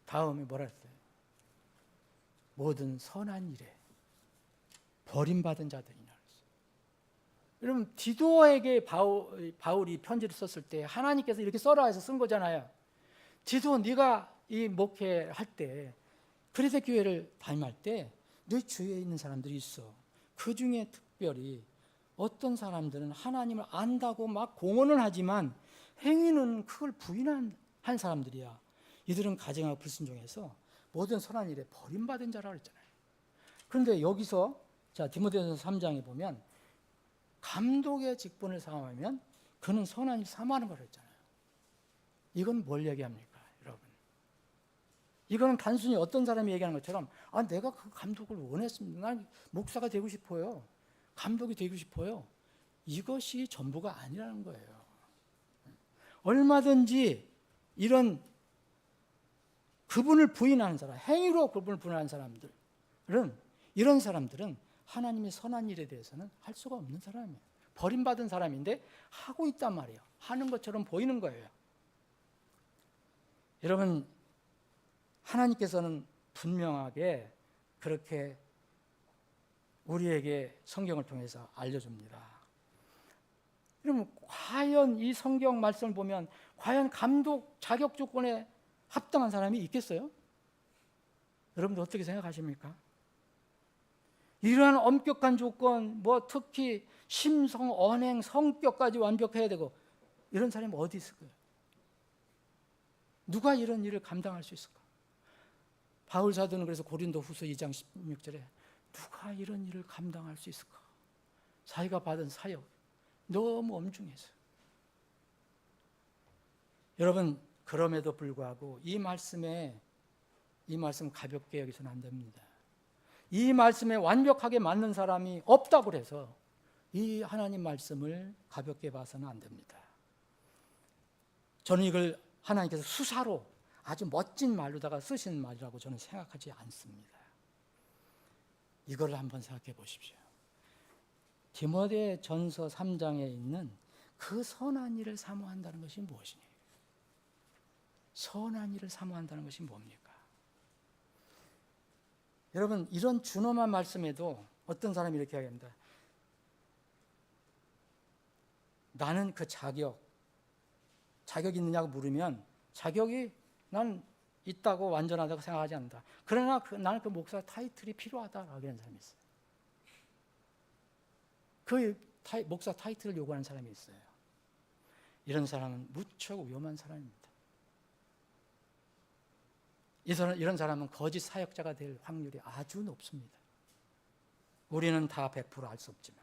다음에 뭐라 했어요? 모든 선한 일에 버림받은 자들이냐. 여러분, 디도에게 바울이 편지를 썼을 때 하나님께서 이렇게 써라 해서 쓴 거잖아요. 디도, 네가 이 목회할 때 그래서 교회를 담임할 때 내 주위에 있는 사람들이 있어. 그 중에 특별히 어떤 사람들은 하나님을 안다고 막 공언은 하지만 행위는 그걸 부인한 사람들이야. 이들은 가증하고 불순종해서 모든 선한 일에 버림받은 자라고 했잖아요. 그런데 여기서 자 디모데전서 3장에 보면 감독의 직분을 사모하면 그는 선한 일 사모하는 거라고 했잖아요. 이건 뭘 얘기합니까, 여러분? 이거는 단순히 어떤 사람이 얘기하는 것처럼 내가 그 감독을 원했습니다. 난 목사가 되고 싶어요. 감독이 되고 싶어요. 이것이 전부가 아니라는 거예요. 얼마든지 이런 그분을 부인하는 사람, 행위로 그분을 부인하는 사람들은 이런 사람들은 하나님의 선한 일에 대해서는 할 수가 없는 사람이에요. 버림받은 사람인데 하고 있단 말이에요. 하는 것처럼 보이는 거예요. 여러분, 하나님께서는 분명하게 그렇게 우리에게 성경을 통해서 알려줍니다. 그러면 과연 이 성경 말씀을 보면 과연 감독 자격 조건에 합당한 사람이 있겠어요? 여러분들 어떻게 생각하십니까? 이러한 엄격한 조건, 특히 심성, 언행, 성격까지 완벽해야 되고 이런 사람이 어디 있을까요? 누가 이런 일을 감당할 수 있을까? 바울 사도는 그래서 고린도 후서 2장 16절에 누가 이런 일을 감당할 수 있을까? 자기가 받은 사역 너무 엄중해서. 여러분, 그럼에도 불구하고 이 말씀 가볍게 여기서는 안 됩니다. 이 말씀에 완벽하게 맞는 사람이 없다고 해서 이 하나님 말씀을 가볍게 봐서는 안 됩니다. 저는 이걸 하나님께서 수사로 아주 멋진 말로다가 쓰신 말이라고 저는 생각하지 않습니다. 이걸 한번 생각해 보십시오. 디모데전서 3장에 있는 그 선한 일을 사모한다는 것이 무엇이냐? 선한 일을 사모한다는 것이 뭡니까? 여러분, 이런 준엄한 말씀에도 어떤 사람이 이렇게 이야기합니다. 나는 그 자격이 있느냐고 물으면 자격이 난 있다고 완전하다고 생각하지 않는다. 그러나 나는 그 목사 타이틀이 필요하다라고 하는 사람이 있어요. 그 목사 타이틀을 요구하는 사람이 있어요. 이런 사람은 무척 위험한 사람입니다. 이런 사람은 거짓 사역자가 될 확률이 아주 높습니다. 우리는 다 100% 알 수 없지만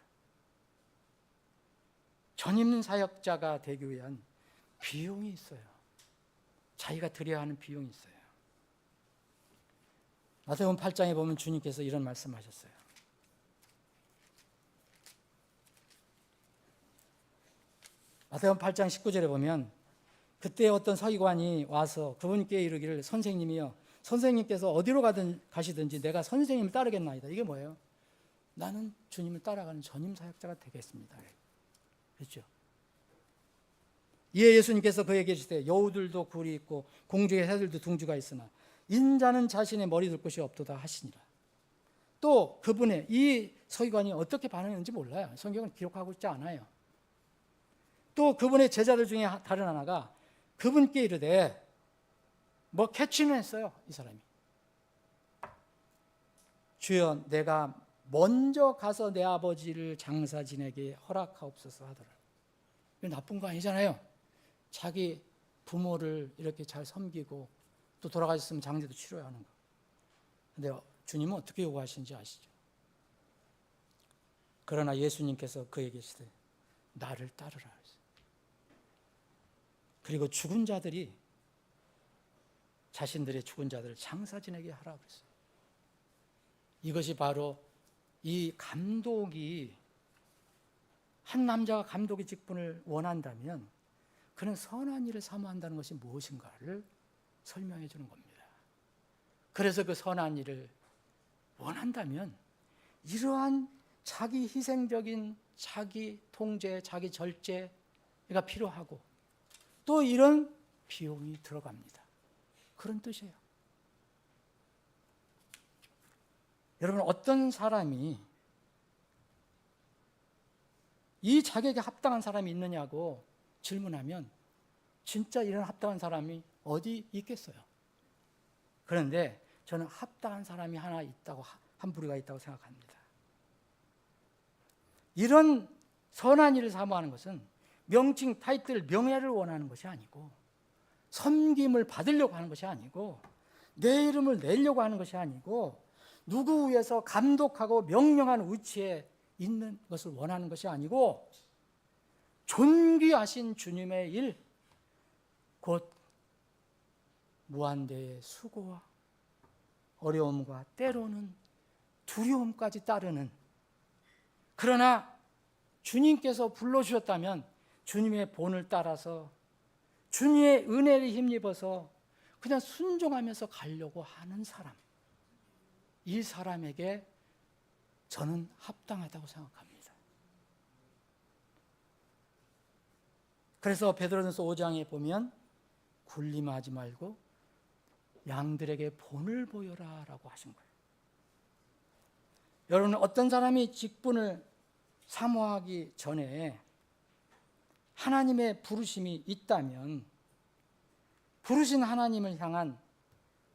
전임 사역자가 되기 위한 비용이 있어요. 자기가 드려야 하는 비용이 있어요. 마태복음 8장에 보면 주님께서 이런 말씀하셨어요. 마태복음 8장 19절에 보면 그때 어떤 서기관이 와서 그분께 이르기를 선생님이여, 선생님께서 어디로 가시든지 내가 선생님을 따르겠나이다. 이게 뭐예요? 나는 주님을 따라가는 전임 사역자가 되겠습니다. 그렇죠? 이에 예수님께서 그에게 이르시되 여우들도 굴이 있고 공중의 새들도 둥지가 있으나 인자는 자신의 머리 둘 곳이 없도다 하시니라. 또 그분의 이 서기관이 어떻게 반응했는지 몰라요. 성경은 기록하고 있지 않아요. 또 그분의 제자들 중에 다른 하나가 그분께 이르되 캐치는 했어요. 이 사람이. 주여, 내가 먼저 가서 내 아버지를 장사 지내게 허락하옵소서 하더라. 나쁜 거 아니잖아요. 자기 부모를 이렇게 잘 섬기고 또 돌아가셨으면 장례도 치러야 하는 거. 근데 주님은 어떻게 요구하시는지 아시죠? 그러나 예수님께서 그에게 이르시되 나를 따르라. 그리고 죽은 자들이 자신들의 죽은 자들을 장사 지내게 하라 그랬어요. 이것이 바로 이 감독이, 한 남자가 감독의 직분을 원한다면 그는 선한 일을 사모한다는 것이 무엇인가를 설명해 주는 겁니다. 그래서 그 선한 일을 원한다면 이러한 자기 희생적인 자기 통제, 자기 절제가 필요하고 또 이런 비용이 들어갑니다. 그런 뜻이에요. 여러분, 어떤 사람이 이 자격에 합당한 사람이 있느냐고 질문하면 진짜 이런 합당한 사람이 어디 있겠어요? 그런데 저는 합당한 사람이 하나 있다고, 한 부류가 있다고 생각합니다. 이런 선한 일을 사모하는 것은 명칭, 타이틀, 명예를 원하는 것이 아니고, 섬김을 받으려고 하는 것이 아니고, 내 이름을 내려고 하는 것이 아니고, 누구 위해서 감독하고 명령하는 위치에 있는 것을 원하는 것이 아니고, 존귀하신 주님의 일, 곧 무한대의 수고와 어려움과 때로는 두려움까지 따르는, 그러나 주님께서 불러주셨다면 주님의 본을 따라서 주님의 은혜를 힘입어서 그냥 순종하면서 가려고 하는 사람, 이 사람에게 저는 합당하다고 생각합니다. 그래서 베드로전서 5장에 보면 군림하지 말고 양들에게 본을 보여라 라고 하신 거예요. 여러분, 어떤 사람이 직분을 사모하기 전에 하나님의 부르심이 있다면 부르신 하나님을 향한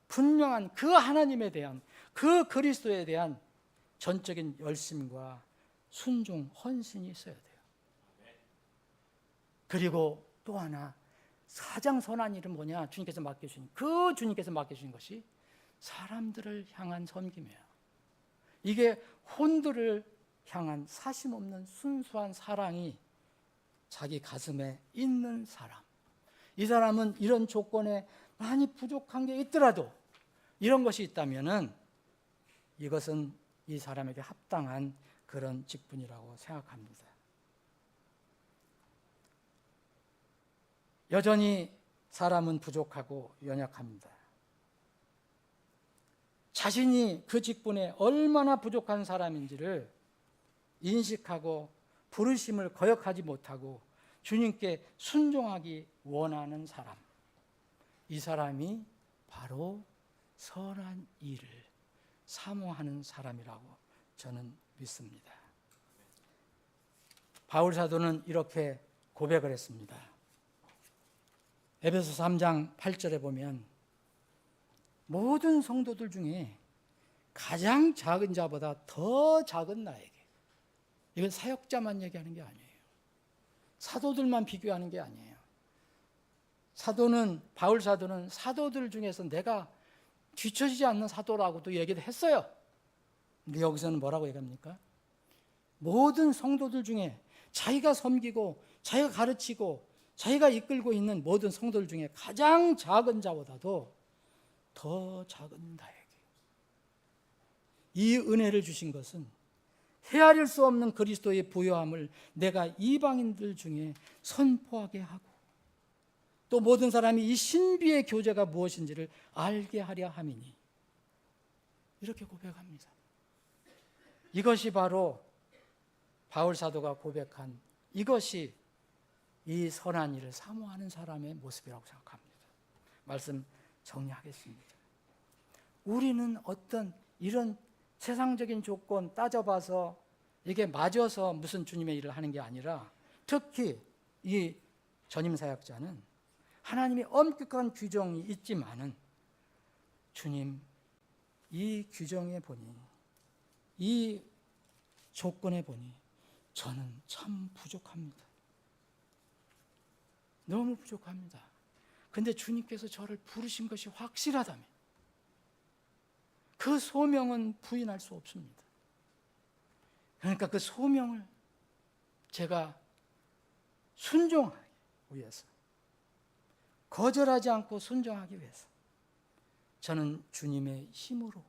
분명한 그 하나님에 대한, 그 그리스도에 대한 전적인 열심과 순종, 헌신이 있어야 돼요. 그리고 또 하나, 가장 선한 일은 뭐냐? 주님께서 맡겨주신, 그 주님께서 맡겨주신 것이 사람들을 향한 섬김이에요. 이게 혼들을 향한 사심 없는 순수한 사랑이 자기 가슴에 있는 사람, 이 사람은 이런 조건에 많이 부족한 게 있더라도 이런 것이 있다면은 이것은 이 사람에게 합당한 그런 직분이라고 생각합니다. 여전히 사람은 부족하고 연약합니다. 자신이 그 직분에 얼마나 부족한 사람인지를 인식하고 부르심을 거역하지 못하고 주님께 순종하기 원하는 사람, 이 사람이 바로 선한 일을 사모하는 사람이라고 저는 믿습니다. 바울 사도는 이렇게 고백을 했습니다. 에베소 3장 8절에 보면 모든 성도들 중에 가장 작은 자보다 더 작은 나에게, 이건 사역자만 얘기하는 게 아니에요. 사도들만 비교하는 게 아니에요. 사도는, 바울 사도는 사도들 중에서 내가 뒤처지지 않는 사도라고도 얘기를 했어요. 근데 여기서는 뭐라고 얘기합니까? 모든 성도들 중에 자기가 섬기고 자기가 가르치고 자기가 이끌고 있는 모든 성도들 중에 가장 작은 자보다도 더 작은 나에게 이 은혜를 주신 것은 헤아릴 수 없는 그리스도의 부요함을 내가 이방인들 중에 선포하게 하고 또 모든 사람이 이 신비의 교제가 무엇인지를 알게 하려 함이니, 이렇게 고백합니다. 이것이 바로 바울 사도가 고백한, 이것이 이 선한 일을 사모하는 사람의 모습이라고 생각합니다. 말씀 정리하겠습니다. 우리는 어떤 이런 세상적인 조건 따져봐서 이게 맞아서 무슨 주님의 일을 하는 게 아니라, 특히 이 전임 사역자는 하나님의 엄격한 규정이 있지만은 주님, 이 규정에 보니, 이 조건에 보니 저는 참 부족합니다. 너무 부족합니다. 근데 주님께서 저를 부르신 것이 확실하다면 그 소명은 부인할 수 없습니다. 그러니까 그 소명을 제가 순종하기 위해서, 거절하지 않고 순종하기 위해서 저는 주님의 힘으로,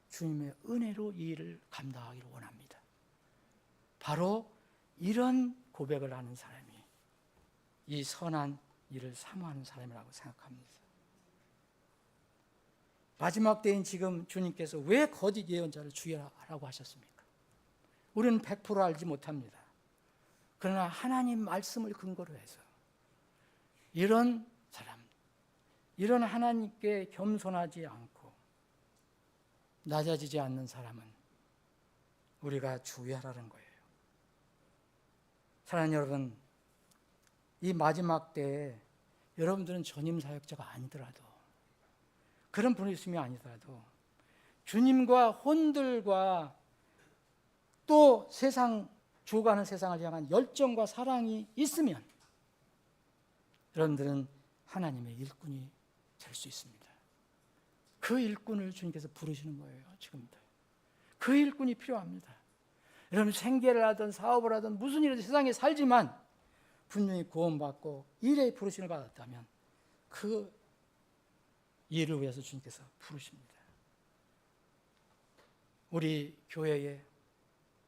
주님의 은혜로 이 일을 감당하기를 원합니다. 바로 이런 고백을 하는 사람이 이 선한 일을 사모하는 사람이라고 생각합니다. 마지막 때인 지금 주님께서 왜 거짓 예언자를 주의하라고 하셨습니까? 우리는 100% 알지 못합니다. 그러나 하나님 말씀을 근거로 해서 이런 사람, 이런 하나님께 겸손하지 않고 낮아지지 않는 사람은 우리가 주의하라는 거예요. 사랑하는 여러분, 이 마지막 때에 여러분들은 전임 사역자가 아니더라도, 그런 분이 있으면 아니더라도 주님과 혼들과 또 세상 죽어가는 세상을 향한 열정과 사랑이 있으면 여러분들은 하나님의 일꾼이 될 수 있습니다. 그 일꾼을 주님께서 부르시는 거예요. 지금도 그 일꾼이 필요합니다. 여러분 생계를 하든 사업을 하든 무슨 일이든 세상에 살지만 분명히 구원받고 일에 부르심을 받았다면 그 일을 위해서 주님께서 부르십니다. 우리 교회에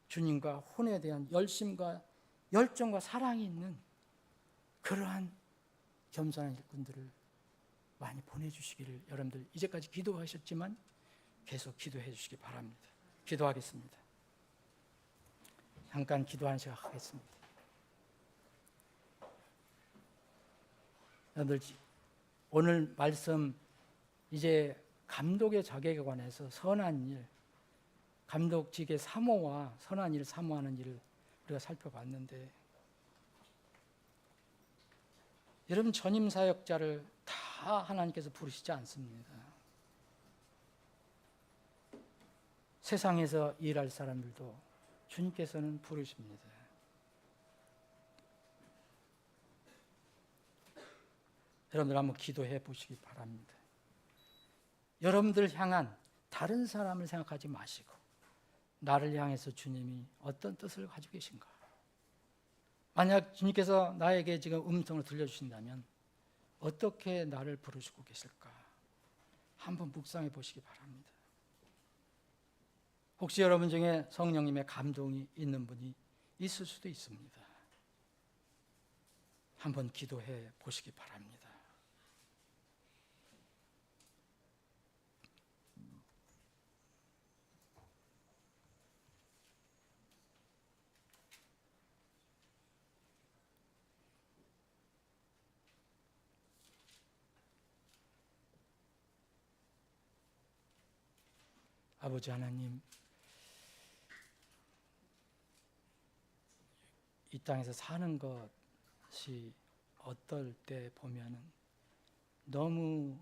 주님과 혼에 대한 열심과 열정과 사랑이 있는 그러한 겸손한 일꾼들을 많이 보내주시기를 여러분들 이제까지 기도하셨지만 계속 기도해 주시기 바랍니다. 기도하겠습니다. 잠깐 기도하는 시간 하겠습니다. 여러분들 오늘 말씀 이제 감독의 자격에 관해서 선한 일, 감독직의 사모와 선한 일을 사모하는 일을 우리가 살펴봤는데 여러분 전임 사역자를 다 하나님께서 부르시지 않습니다. 세상에서 일할 사람들도 주님께서는 부르십니다. 여러분들 한번 기도해 보시기 바랍니다. 여러분들 향한 다른 사람을 생각하지 마시고 나를 향해서 주님이 어떤 뜻을 가지고 계신가? 만약 주님께서 나에게 지금 음성을 들려주신다면 어떻게 나를 부르시고 계실까? 한번 묵상해 보시기 바랍니다. 혹시 여러분 중에 성령님의 감동이 있는 분이 있을 수도 있습니다. 한번 기도해 보시기 바랍니다. 아버지 하나님, 이 땅에서 사는 것이 어떨 때 보면은 너무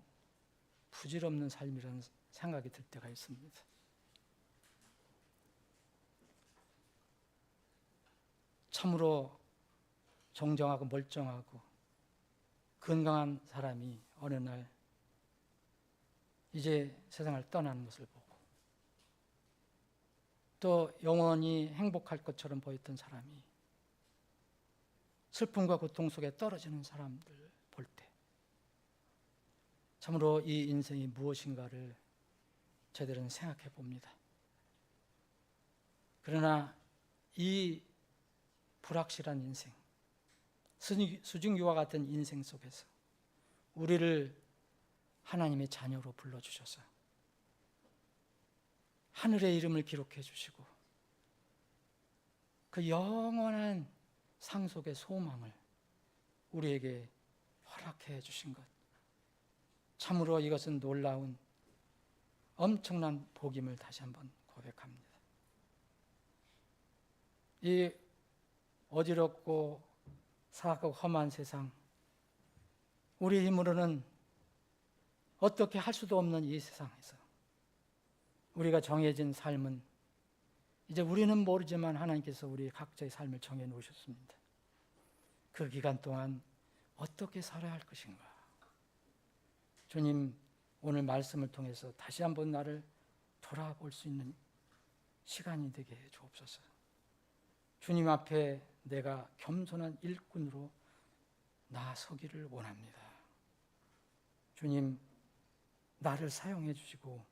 부질없는 삶이라는 생각이 들 때가 있습니다. 참으로 정정하고 멀쩡하고 건강한 사람이 어느 날 이제 세상을 떠나는 것을 보고 또 영원히 행복할 것처럼 보였던 사람이 슬픔과 고통 속에 떨어지는 사람들 볼 때 참으로 이 인생이 무엇인가를 저희들은 생각해 봅니다. 그러나 이 불확실한 인생, 수증기와 같은 인생 속에서 우리를 하나님의 자녀로 불러주셔서 하늘의 이름을 기록해 주시고 그 영원한 상속의 소망을 우리에게 허락해 주신 것, 참으로 이것은 놀라운 엄청난 복임을 다시 한번 고백합니다. 이 어지럽고 사악하고 험한 세상, 우리 힘으로는 어떻게 할 수도 없는 이 세상에서 우리가 정해진 삶은 이제 우리는 모르지만 하나님께서 우리 각자의 삶을 정해 놓으셨습니다. 그 기간 동안 어떻게 살아야 할 것인가? 주님, 오늘 말씀을 통해서 다시 한번 나를 돌아볼 수 있는 시간이 되게 해 주옵소서. 주님 앞에 내가 겸손한 일꾼으로 나서기를 원합니다. 주님, 나를 사용해 주시고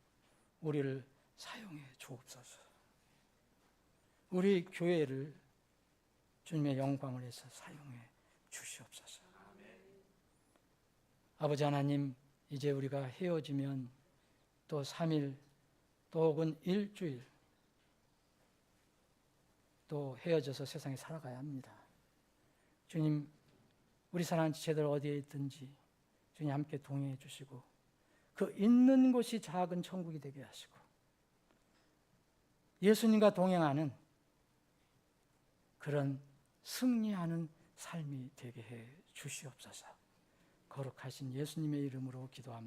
우리를 사용해 주옵소서. 우리 교회를 주님의 영광을 위해서 사용해 주시옵소서. 아버지 하나님, 이제 우리가 헤어지면 또 3일 또 혹은 일주일 또 헤어져서 세상에 살아가야 합니다. 주님, 우리 사랑하는 지체들 어디에 있든지 주님 함께 동행해 주시고 그 있는 곳이 작은 천국이 되게 하시고 예수님과 동행하는 그런 승리하는 삶이 되게 해 주시옵소서. 거룩하신 예수님의 이름으로 기도합니다.